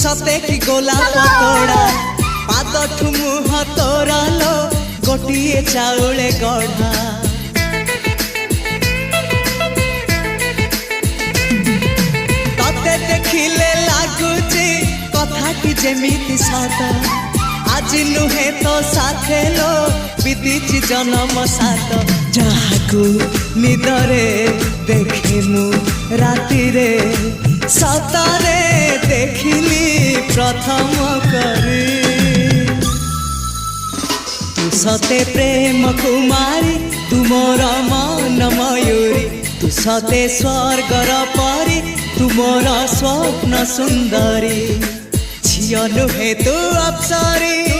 सते कि गोलाप तोड़ा पाद मुह तोरा लो गोटिए चाउले गढ़ा तते देखिले लागुची कथाटी जेमिति सत आज नुहे तो साथे लो बीतीची जन्म सात जहाकू निदरे देखी मु राति रे सतरे देखिली प्रथम करी तू सते प्रेम कुमारी तू मोर मन मयूरी तू सते स्वर्गर परी तू मोर स्वप्न सुंदरी झियो नुहे तू अप्सरी।